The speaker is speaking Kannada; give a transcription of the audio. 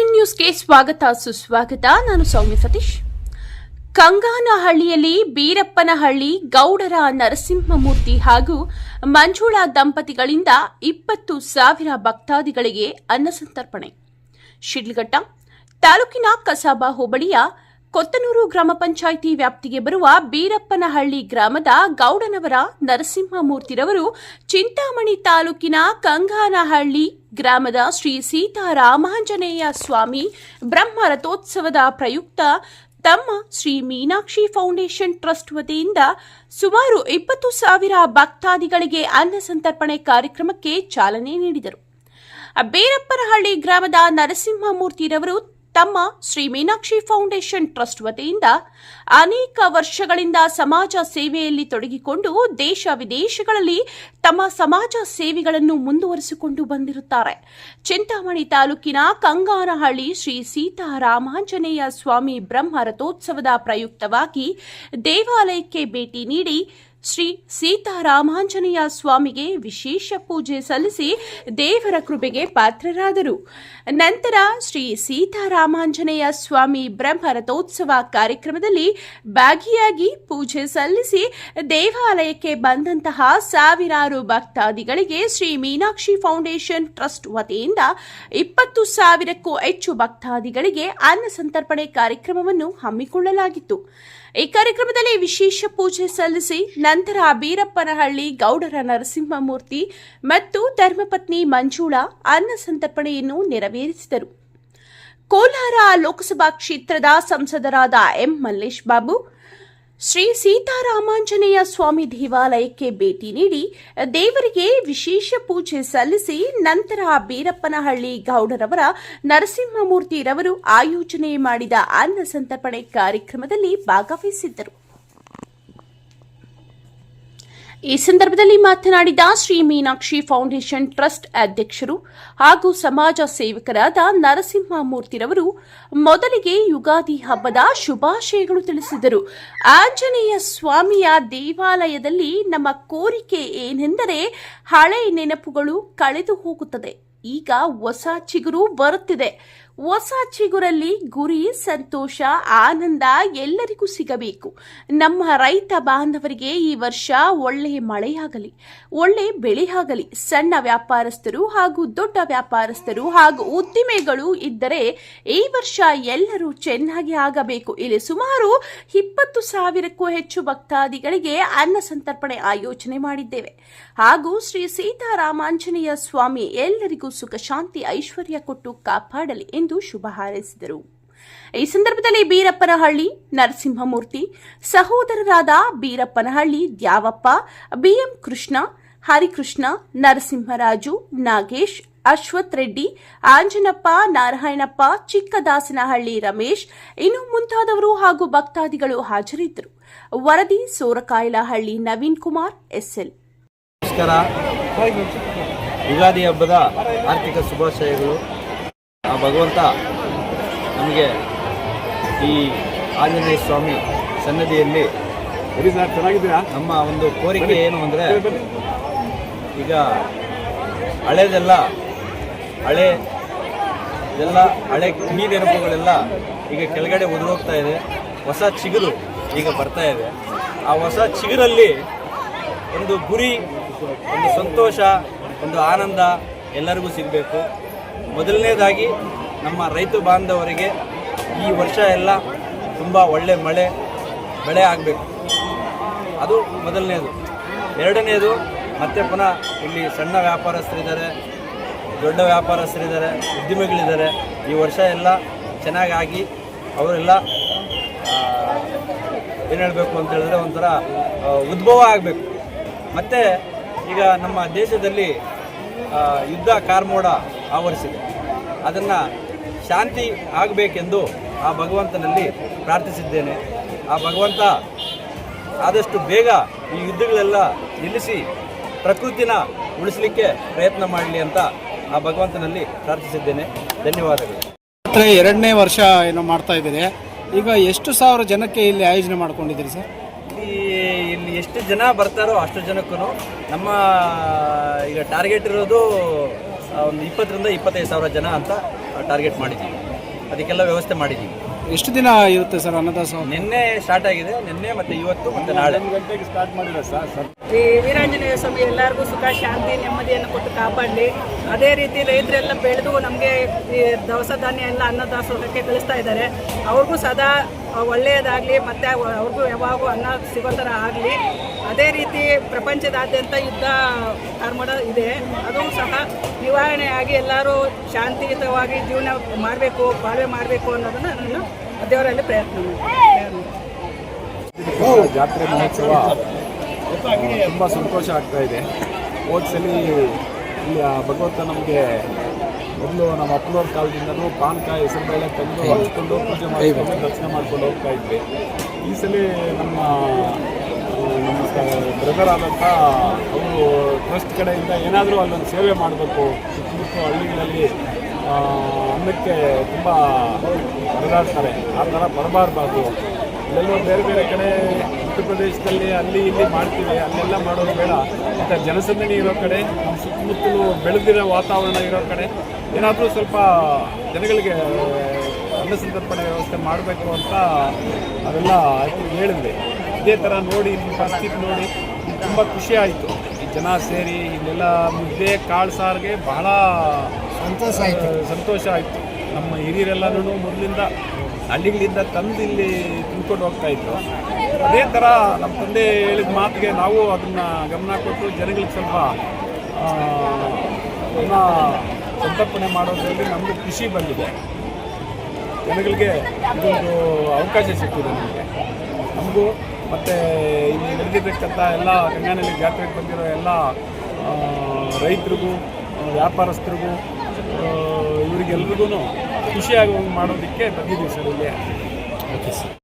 KNN ನ್ಯೂಸ್ಗೆ ಸ್ವಾಗತ ಸುಸ್ವಾಗತ. ನಾನು ಸೌಮ್ಯ ಸತೀಶ್. ಕಂಗಾನಹಳ್ಳಿಯಲ್ಲಿ ಬೀರಪ್ಪನಹಳ್ಳಿ ಗೌಡರ ನರಸಿಂಹಮೂರ್ತಿ ಹಾಗೂ ಮಂಜುಳಾ ದಂಪತಿಗಳಿಂದ 20,000 ಭಕ್ತಾದಿಗಳಿಗೆ ಅನ್ನಸಂತರ್ಪಣೆ. ಶಿಡ್ಲಘಟ್ಟ ತಾಲೂಕಿನ ಕಸಾಬಾ ಹೋಬಳಿಯ ಕೊತ್ತನೂರು ಗ್ರಾಮ ಪಂಚಾಯಿತಿ ವ್ಯಾಪ್ತಿಗೆ ಬರುವ ಬೀರಪ್ಪನಹಳ್ಳಿ ಗ್ರಾಮದ ಗೌಡನವರ ನರಸಿಂಹಮೂರ್ತಿರವರು ಚಿಂತಾಮಣಿ ತಾಲೂಕಿನ ಕಂಗಾನಹಳ್ಳಿ ಗ್ರಾಮದ ಶ್ರೀ ಸೀತಾರಾಮಾಂಜನೇಯ ಸ್ವಾಮಿ ಬ್ರಹ್ಮ ರಥೋತ್ಸವದ ಪ್ರಯುಕ್ತ ತಮ್ಮ ಶ್ರೀ ಮೀನಾಕ್ಷಿ ಫೌಂಡೇಶನ್ ಟ್ರಸ್ಟ್ ವತಿಯಿಂದ ಸುಮಾರು 20,000 ಭಕ್ತಾದಿಗಳಿಗೆ ಅನ್ನಸಂತರ್ಪಣೆ ಕಾರ್ಯಕ್ರಮಕ್ಕೆ ಚಾಲನೆ ನೀಡಿದರು. ಬೀರಪ್ಪನಹಳ್ಳಿ ಗ್ರಾಮದ ನರಸಿಂಹಮೂರ್ತಿರವರು ತಮ್ಮ ಶ್ರೀ ಮೀನಾಕ್ಷಿ ಫೌಂಡೇಶನ್ ಟ್ರಸ್ಟ್ ವತಿಯಿಂದ ಅನೇಕ ವರ್ಷಗಳಿಂದ ಸಮಾಜ ಸೇವೆಯಲ್ಲಿ ತೊಡಗಿಕೊಂಡು ದೇಶ ವಿದೇಶಗಳಲ್ಲಿ ತಮ್ಮ ಸಮಾಜ ಸೇವೆಗಳನ್ನು ಮುಂದುವರಿಸಿಕೊಂಡು ಬಂದಿರುತ್ತಾರೆ. ಚಿಂತಾಮಣಿ ತಾಲೂಕಿನ ಕಂಗಾನಹಳ್ಳಿ ಶ್ರೀ ಸೀತಾರಾಮಾಂಜನೇಯ ಸ್ವಾಮಿ ಬ್ರಹ್ಮ ರಥೋತ್ಸವದ ಪ್ರಯುಕ್ತವಾಗಿ ದೇವಾಲಯಕ್ಕೆ ಭೇಟಿ ನೀಡಿ ಶ್ರೀ ಸೀತಾರಾಮಾಂಜನೇಯ ಸ್ವಾಮಿಗೆ ವಿಶೇಷ ಪೂಜೆ ಸಲ್ಲಿಸಿ ದೇವರ ಕೃಪೆಗೆ ಪಾತ್ರರಾದರು. ನಂತರ ಶ್ರೀ ಸೀತಾರಾಮಾಂಜನೇಯ ಸ್ವಾಮಿ ಬ್ರಹ್ಮ ರಥೋತ್ಸವ ಕಾರ್ಯಕ್ರಮದಲ್ಲಿ ಭಾಗಿಯಾಗಿ ಪೂಜೆ ಸಲ್ಲಿಸಿ ದೇವಾಲಯಕ್ಕೆ ಬಂದಂತಹ ಸಾವಿರಾರು ಭಕ್ತಾದಿಗಳಿಗೆ ಶ್ರೀ ಮೀನಾಕ್ಷಿ ಫೌಂಡೇಶನ್ ಟ್ರಸ್ಟ್ ವತಿಯಿಂದ 20,000ಕ್ಕೂ ಹೆಚ್ಚು ಭಕ್ತಾದಿಗಳಿಗೆ ಅನ್ನಸಂತರ್ಪಣೆ ಕಾರ್ಯಕ್ರಮವನ್ನು ಹಮ್ಮಿಕೊಳ್ಳಲಾಗಿತ್ತು. ಈ ಕಾರ್ಯಕ್ರಮದಲ್ಲಿ ವಿಶೇಷ ಪೂಜೆ ಸಲ್ಲಿಸಿ ನಂತರ ಬೀರಪ್ಪನಹಳ್ಳಿ ಗೌಡರ ನರಸಿಂಹಮೂರ್ತಿ ಮತ್ತು ಧರ್ಮಪತ್ನಿ ಮಂಜುಳಾ ಅನ್ನಸಂತರ್ಪಣೆಯನ್ನು ನೆರವೇರಿಸಿದರು. ಕೋಲಾರ ಲೋಕಸಭಾ ಕ್ಷೇತ್ರದ ಸಂಸದರಾದ ಎಂ ಮಲ್ಲೇಶ್ ಬಾಬು ಶ್ರೀ ಸೀತಾರಾಮಾಂಜನೇಯ ಸ್ವಾಮಿ ದೇವಾಲಯಕ್ಕೆ ಭೇಟಿ ನೀಡಿ ದೇವರಿಗೆ ವಿಶೇಷ ಪೂಜೆ ಸಲ್ಲಿಸಿ ನಂತರ ಬೀರಪ್ಪನಹಳ್ಳಿ ಗೌಡರವರ ನರಸಿಂಹಮೂರ್ತಿರವರು ಆಯೋಜನೆ ಮಾಡಿದ ಅನ್ನಸಂತರ್ಪಣೆ ಕಾರ್ಯಕ್ರಮದಲ್ಲಿ ಭಾಗವಹಿಸಿದ್ದರು. ಈ ಸಂದರ್ಭದಲ್ಲಿ ಮಾತನಾಡಿದ ಶ್ರೀ ಮೀನಾಕ್ಷಿ ಫೌಂಡೇಶನ್ ಟ್ರಸ್ಟ್ ಅಧ್ಯಕ್ಷರು ಹಾಗೂ ಸಮಾಜ ಸೇವಕರಾದ ನರಸಿಂಹಮೂರ್ತಿರವರು ಮೊದಲಿಗೆ ಯುಗಾದಿ ಹಬ್ಬದ ಶುಭಾಶಯಗಳು ತಿಳಿಸಿದರು. ಆಂಜನೇಯ ಸ್ವಾಮಿಯ ದೇವಾಲಯದಲ್ಲಿ ನಮ್ಮ ಕೋರಿಕೆ ಏನೆಂದರೆ ಹಳೆ ನೆನಪುಗಳು ಕಳೆದು ಹೋಗುತ್ತದೆ. ಈಗ ಹೊಸ ಚಿಗುರು ಬರುತ್ತಿದೆ. ಹೊಸ ಚಿಗುರಲ್ಲಿ ಗುರಿ, ಸಂತೋಷ, ಆನಂದ ಎಲ್ಲರಿಗೂ ಸಿಗಬೇಕು. ನಮ್ಮ ರೈತ ಬಾಂಧವರಿಗೆ ಈ ವರ್ಷ ಒಳ್ಳೆ ಮಳೆಯಾಗಲಿ, ಒಳ್ಳೆ ಬೆಳೆಯಾಗಲಿ. ಸಣ್ಣ ವ್ಯಾಪಾರಸ್ಥರು ಹಾಗೂ ದೊಡ್ಡ ವ್ಯಾಪಾರಸ್ಥರು ಹಾಗೂ ಉದ್ದಿಮೆಗಳು ಇದ್ದರೆ ಈ ವರ್ಷ ಎಲ್ಲರೂ ಚೆನ್ನಾಗಿ ಆಗಬೇಕು. ಇಲ್ಲಿ ಸುಮಾರು 20,000ಕ್ಕೂ ಹೆಚ್ಚು ಭಕ್ತಾದಿಗಳಿಗೆ ಅನ್ನಸಂತರ್ಪಣೆ ಆಯೋಜನೆ ಮಾಡಿದ್ದೇವೆ ಹಾಗೂ ಶ್ರೀ ಸೀತಾರಾಮಾಂಜನೇಯ ಸ್ವಾಮಿ ಎಲ್ಲರಿಗೂ ಸುಖ, ಶಾಂತಿ, ಐಶ್ವರ್ಯ ಕೊಟ್ಟು ಕಾಪಾಡಲಿ ಎಂದು ಶುಭ ಹಾರೈಸಿದರು. ಈ ಸಂದರ್ಭದಲ್ಲಿ ಬೀರಪ್ಪನಹಳ್ಳಿ ನರಸಿಂಹಮೂರ್ತಿ ಸಹೋದರರಾದ ಬೀರಪ್ಪನಹಳ್ಳಿ ದ್ಯಾವಪ್ಪ, ಬಿಎಂ ಕೃಷ್ಣ, ಹರಿಕೃಷ್ಣ, ನರಸಿಂಹರಾಜು, ನಾಗೇಶ್, ಅಶ್ವಥ್ ರೆಡ್ಡಿ, ಆಂಜನಪ್ಪ, ನಾರಾಯಣಪ್ಪ, ಚಿಕ್ಕದಾಸನಹಳ್ಳಿ ರಮೇಶ್ ಇನ್ನು ಮುಂತಾದವರು ಹಾಗೂ ಭಕ್ತಾದಿಗಳು ಹಾಜರಿದ್ದರು. ವರದಿ ಸೋರಕಾಯಲಹಳ್ಳಿ ನವೀನ್ ಕುಮಾರ್, ಎಸ್ಎಲ್. ನಮಸ್ಕಾರ. ಯುಗಾದಿ ಹಬ್ಬದ ಆರ್ಥಿಕ ಶುಭಾಶಯಗಳು. ಆ ಭಗವಂತ ನಮಗೆ ಈ ಆಂಜನೇಯ ಸ್ವಾಮಿ ಸನ್ನಿಧಿಯಲ್ಲಿ ನಮ್ಮ ಒಂದು ಕೋರಿಕೆ ಏನು ಅಂದರೆ, ಈಗ ಹಳೆ ಕಿವಿ ನೆನಪುಗಳೆಲ್ಲ ಈಗ ಕೆಳಗಡೆ ಒದಗೋಗ್ತಾ ಇದೆ. ಹೊಸ ಚಿಗುರು ಈಗ ಬರ್ತಾ ಇದೆ. ಆ ಹೊಸ ಚಿಗುರಲ್ಲಿ ಒಂದು ಗುರಿ, ಒಂದು ಸಂತೋಷ, ಒಂದು ಆನಂದ ಎಲ್ಲರಿಗೂ ಸಿಗಬೇಕು. ಮೊದಲನೇದಾಗಿ ನಮ್ಮ ರೈತ ಬಾಂಧವರಿಗೆ ಈ ವರ್ಷ ಎಲ್ಲ ತುಂಬ ಒಳ್ಳೆ ಬೆಳೆ ಆಗಬೇಕು. ಅದು ಮೊದಲನೇದು. ಎರಡನೇದು, ಮತ್ತೆ ಪುನಃ ಇಲ್ಲಿ ಸಣ್ಣ ವ್ಯಾಪಾರಸ್ಥರಿದ್ದಾರೆ, ದೊಡ್ಡ ವ್ಯಾಪಾರಸ್ಥರಿದ್ದಾರೆ, ಉದ್ಯಮಿಗಳಿದ್ದಾರೆ. ಈ ವರ್ಷ ಎಲ್ಲ ಚೆನ್ನಾಗಾಗಿ ಅವರೆಲ್ಲ ಏನು ಹೇಳಬೇಕು ಅಂತ ಹೇಳಿದ್ರೆ ಒಂಥರ ಉದ್ಭವ ಆಗಬೇಕು. ಮತ್ತು ಈಗ ನಮ್ಮ ದೇಶದಲ್ಲಿ ಯುದ್ಧ ಕಾರ್ಮೋಡ ಆವರಿಸಿದೆ. ಅದನ್ನು ಶಾಂತಿ ಆಗಬೇಕೆಂದು ಆ ಭಗವಂತನಲ್ಲಿ ಪ್ರಾರ್ಥಿಸಿದ್ದೇನೆ. ಆ ಭಗವಂತ ಆದಷ್ಟು ಬೇಗ ಈ ಯುದ್ಧಗಳೆಲ್ಲ ನಿಲ್ಲಿಸಿ ಪ್ರಕೃತಿನ ಉಳಿಸಲಿಕ್ಕೆ ಪ್ರಯತ್ನ ಮಾಡಲಿ ಅಂತ ಆ ಭಗವಂತನಲ್ಲಿ ಪ್ರಾರ್ಥಿಸಿದ್ದೇನೆ. ಧನ್ಯವಾದಗಳು. ಎರಡನೇ ವರ್ಷ ಏನೋ ಮಾಡ್ತಾ ಇದ್ದೀರಿ. ಈಗ ಎಷ್ಟು ಸಾವಿರ ಜನಕ್ಕೆ ಇಲ್ಲಿ ಆಯೋಜನೆ ಮಾಡ್ಕೊಂಡಿದ್ದೀರಿ ಸರ್? ಇಲ್ಲಿ ಎಷ್ಟು ಜನ ಬರ್ತಾರೋ ಅಷ್ಟು ಜನಕ್ಕೂ ನಮ್ಮ ಈಗ ಟಾರ್ಗೆಟ್ ಇರೋದು ಒಂದು 20,000 ರಿಂದ 25,000 ಜನ ಅಂತ ಟಾರ್ಗೆಟ್ ಮಾಡಿದ್ದೀವಿ. ಅದಕ್ಕೆಲ್ಲ ವ್ಯವಸ್ಥೆ ಮಾಡಿದ್ದೀವಿ. ಎಷ್ಟು ದಿನ ಇರುತ್ತೆ ಸರ್ ಅನ್ನದಾಸೋಹ? ನಿನ್ನೆ ಸ್ಟಾರ್ಟ್ ಆಗಿದೆ, ನಿನ್ನೆ ಮತ್ತು ಇವತ್ತು ಮತ್ತು ನಾಳೆ ಗಂಟೆಗೆ ಸ್ಟಾರ್ಟ್ ಮಾಡಿಲ್ಲ ಸರ್. ಈ ವೀರಾಂಜನೇಯ ಸ್ವಾಮಿ ಎಲ್ಲರಿಗೂ ಸುಖ ಶಾಂತಿ ನೆಮ್ಮದಿಯನ್ನು ಕೊಟ್ಟು ಕಾಪಾಡಲಿ. ಅದೇ ರೀತಿ ರೈತರೆಲ್ಲ ಬೆಳೆದು ನಮಗೆ ಈ ದವಸ ಧಾನ್ಯ ಎಲ್ಲ ಅನ್ನದಾಸೋಹಕ್ಕೆ ಕಳಿಸ್ತಾ ಇದ್ದಾರೆ. ಅವ್ರಿಗೂ ಸದಾ ಒಳ್ಳೆಯದಾಗಲಿ, ಮತ್ತು ಅವ್ರಿಗೂ ಯಾವಾಗೂ ಅನ್ನ ಸಿಗೋ ಥರ ಆಗಲಿ. ಅದೇ ರೀತಿ ಪ್ರಪಂಚದಾದ್ಯಂತ ಯುದ್ಧ ಕಾರ್ಮಡ ಇದೆ, ಅದು ಸಹ ನಿವಾರಣೆಯಾಗಿ ಎಲ್ಲರೂ ಶಾಂತಿಯುತವಾಗಿ ಜೀವನ ಮಾಡಬೇಕು, ಬಾಳ್ವೆ ಮಾಡಬೇಕು ಅನ್ನೋದನ್ನು ನಾನು ದೇವರಲ್ಲಿ ಪ್ರಯತ್ನ ಮಾಡ್ತೀನಿ. ಜಾತ್ರೆ ಮಹೋತ್ಸವ ತುಂಬ ಸಂತೋಷ ಆಗ್ತಾ ಇದೆ. ಹೋದ್ಸಲಿ ಇಲ್ಲಿ ಭಗವಂತ ನಮಗೆ ಮೊದಲು ನಮ್ಮ ಅಪ್ಪನವ್ರ ಕಾಲದಿಂದಲೂ ಪಾನಕ ಹೆಸರುಬೇಳೆ ತಂದು ಹಚ್ಕೊಂಡು ಪೂಜೆ ಮಾಡಿಕೊಂಡು ದರ್ಶನ ಮಾಡ್ಕೊಂಡು ಹೋಗ್ತಾ ಇದ್ವಿ. ಈ ಸಲ ನಮ್ಮ ಬ್ರದರ್ ಆದಂಥ ಅವರು ಟ್ರಸ್ಟ್ ಕಡೆಯಿಂದ ಏನಾದರೂ ಅಲ್ಲೊಂದು ಸೇವೆ ಮಾಡಬೇಕು, ಸುತ್ತಮುತ್ತ ಹಳ್ಳಿಗಳಲ್ಲಿ ಅನ್ನಕ್ಕೆ ತುಂಬ ಪರದಾಡ್ತಾರೆ, ಆ ಥರ ಬರಬಾರ್ದು. ಇಲ್ಲೆಲ್ಲೋ ಬೇರೆ ಬೇರೆ ಕಡೆ ಉತ್ತರ ಪ್ರದೇಶದಲ್ಲಿ ಅಲ್ಲಿ ಇಲ್ಲಿ ಮಾಡ್ತೀವಿ, ಅಲ್ಲೆಲ್ಲ ಮಾಡೋದು ಬೇಡ. ಮತ್ತು ಜನಸಂದಣಿ ಇರೋ ಕಡೆ, ನಮ್ಮ ಸುತ್ತಮುತ್ತಲು ಬೆಳೆದಿರೋ ವಾತಾವರಣ ಇರೋ ಕಡೆ ಏನಾದರೂ ಸ್ವಲ್ಪ ಜನಗಳಿಗೆ ಅನ್ನ ಸಂತರ್ಪಣೆ ವ್ಯವಸ್ಥೆ ಮಾಡಬೇಕು ಅಂತ ಅವೆಲ್ಲ ಹೇಳಿದ್ವಿ. ಇದೇ ಥರ ನೋಡಿ ನಿಮ್ಮ ಪರಿಸ್ಥಿತಿ ನೋಡಿ ತುಂಬ ಖುಷಿ ಆಯಿತು. ಈ ಜನ ಸೇರಿ ಇಲ್ಲೆಲ್ಲ ಮುದ್ದೆ ಕಾಳು ಸಾರಿಗೆ ಬಹಳ ಸಂತೋಷ ಆಯಿತು. ನಮ್ಮ ಹಿರಿಯರೆಲ್ಲನೂ ಮೊದಲಿಂದ ಹಳ್ಳಿಗಳಿಂದ ತಂದು ಇಲ್ಲಿ ತಿನ್ಕೊಂಡು ಹೋಗ್ತಾಯಿದ್ರು. ಅದೇ ಥರ ನಮ್ಮ ತಂದೆ ಹೇಳಿದ ಮಾತಿಗೆ ನಾವು ಅದನ್ನು ಗಮನ ಕೊಟ್ಟು ಜನಗಳಿಗೆ ಸ್ವಲ್ಪ ಅನ್ನ ಸಂತರ್ಪಣೆ ಮಾಡೋದ್ರಲ್ಲಿ ನಮಗೂ ಖುಷಿ ಬಂದಿದೆ. ಜನಗಳಿಗೆ ಇದೊಂದು ಅವಕಾಶ ಸಿಕ್ಕಿದೆ ನಮಗೂ. ಮತ್ತು ಇಲ್ಲಿ ನಡೆದಿರ್ತಕ್ಕಂಥ ಎಲ್ಲ ಗಂಗಾನಹಳ್ಳಿ ಜಾತ್ರೆಗೆ ಬಂದಿರೋ ಎಲ್ಲ ರೈತರಿಗೂ ವ್ಯಾಪಾರಸ್ಥರಿಗೂ ಇವರಿಗೆಲ್ರಿಗೂ ಖುಷಿಯಾಗಿ ಮಾಡೋದಕ್ಕೆ ಬಂದಿದ್ದೀವಿ ಸರ್ ಇಲ್ಲಿ. Okay sir.